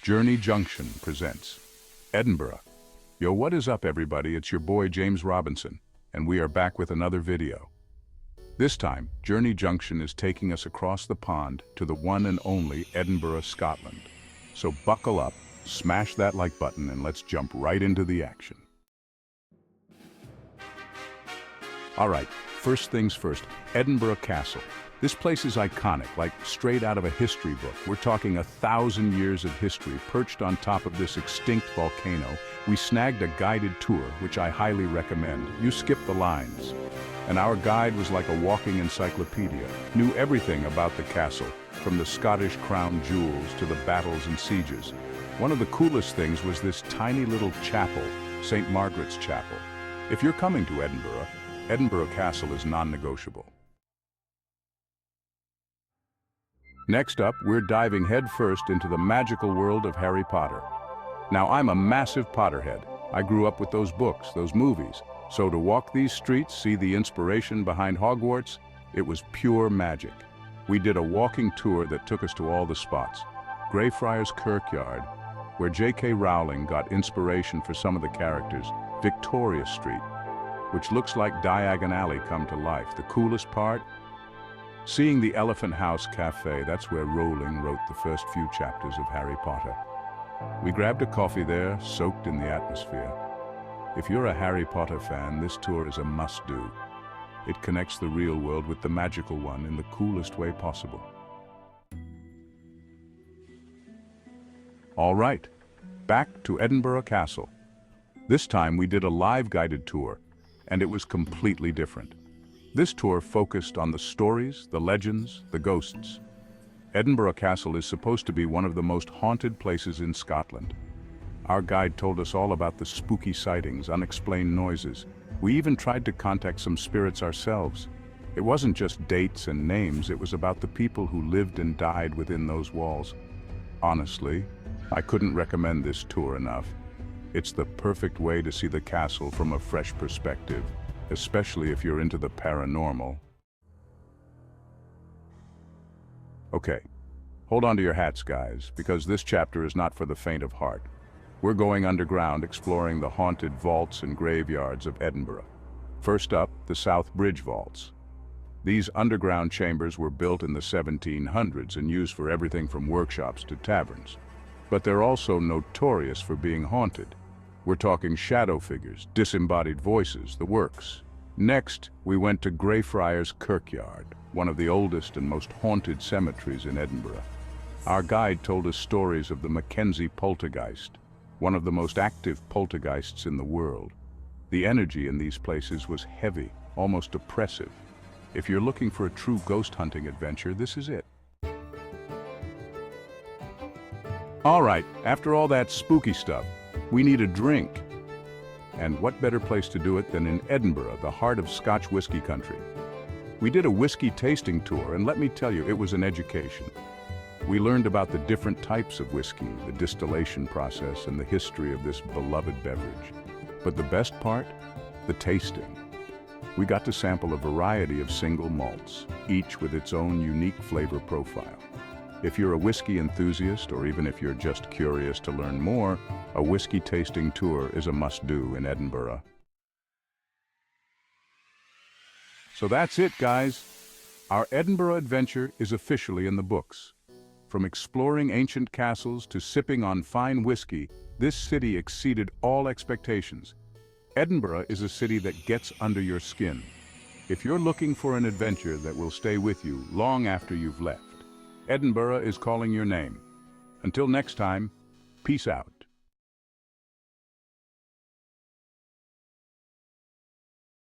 Journey Junction presents Edinburgh. Yo, what is up everybody? It's your boy James Robinson, and we are back with another video. This time, Journey Junction is taking us across the pond to the one and only Edinburgh, Scotland. So buckle up, smash that like button, and let's jump right into the action. Alright, first things first, Edinburgh Castle. This place is iconic, like straight out of a history book. We're talking 1,000 years of history perched on top of this extinct volcano. We snagged a guided tour, which I highly recommend. You skip the lines. And our guide was like a walking encyclopedia, knew everything about the castle, from the Scottish crown jewels to the battles and sieges. One of the coolest things was this tiny little chapel, St. Margaret's Chapel. If you're coming to Edinburgh, Edinburgh Castle is non-negotiable. Next up, we're diving headfirst into the magical world of Harry Potter. Now, I'm a massive Potterhead. I grew up with those books, those movies. So to walk these streets, see the inspiration behind Hogwarts, it was pure magic. We did a walking tour that took us to all the spots. Greyfriars Kirkyard, where J.K. Rowling got inspiration for some of the characters. Victoria Street, which looks like Diagon Alley come to life. The coolest part? Seeing the Elephant House Cafe, that's where Rowling wrote the first few chapters of Harry Potter. We grabbed a coffee there, soaked in the atmosphere. If you're a Harry Potter fan, this tour is a must-do. It connects the real world with the magical one in the coolest way possible. All right, back to Edinburgh Castle. This time we did a live guided tour, and it was completely different. This tour focused on the stories, the legends, the ghosts. Edinburgh Castle is supposed to be one of the most haunted places in Scotland. Our guide told us all about the spooky sightings, unexplained noises. We even tried to contact some spirits ourselves. It wasn't just dates and names, it was about the people who lived and died within those walls. Honestly, I couldn't recommend this tour enough. It's the perfect way to see the castle from a fresh perspective, especially if you're into the paranormal. Okay, hold on to your hats, guys, because this chapter is not for the faint of heart. We're going underground, exploring the haunted vaults and graveyards of Edinburgh. First up, the South Bridge Vaults. These underground chambers were built in the 1700s and used for everything from workshops to taverns. But they're also notorious for being haunted. We're talking shadow figures, disembodied voices, the works. Next, we went to Greyfriars Kirkyard, one of the oldest and most haunted cemeteries in Edinburgh. Our guide told us stories of the Mackenzie poltergeist, one of the most active poltergeists in the world. The energy in these places was heavy, almost oppressive. If you're looking for a true ghost hunting adventure, this is it. All right, after all that spooky stuff, we need a drink. And what better place to do it than in Edinburgh, the heart of Scotch whiskey country. We did a whiskey tasting tour, and let me tell you, it was an education. We learned about the different types of whiskey, the distillation process, and the history of this beloved beverage. But the best part? The tasting. We got to sample a variety of single malts, each with its own unique flavor profile. If you're a whiskey enthusiast, or even if you're just curious to learn more, a whiskey tasting tour is a must-do in Edinburgh. So that's it, guys. Our Edinburgh adventure is officially in the books. From exploring ancient castles to sipping on fine whiskey, this city exceeded all expectations. Edinburgh is a city that gets under your skin. If you're looking for an adventure that will stay with you long after you've left, Edinburgh is calling your name. Until next time, peace out.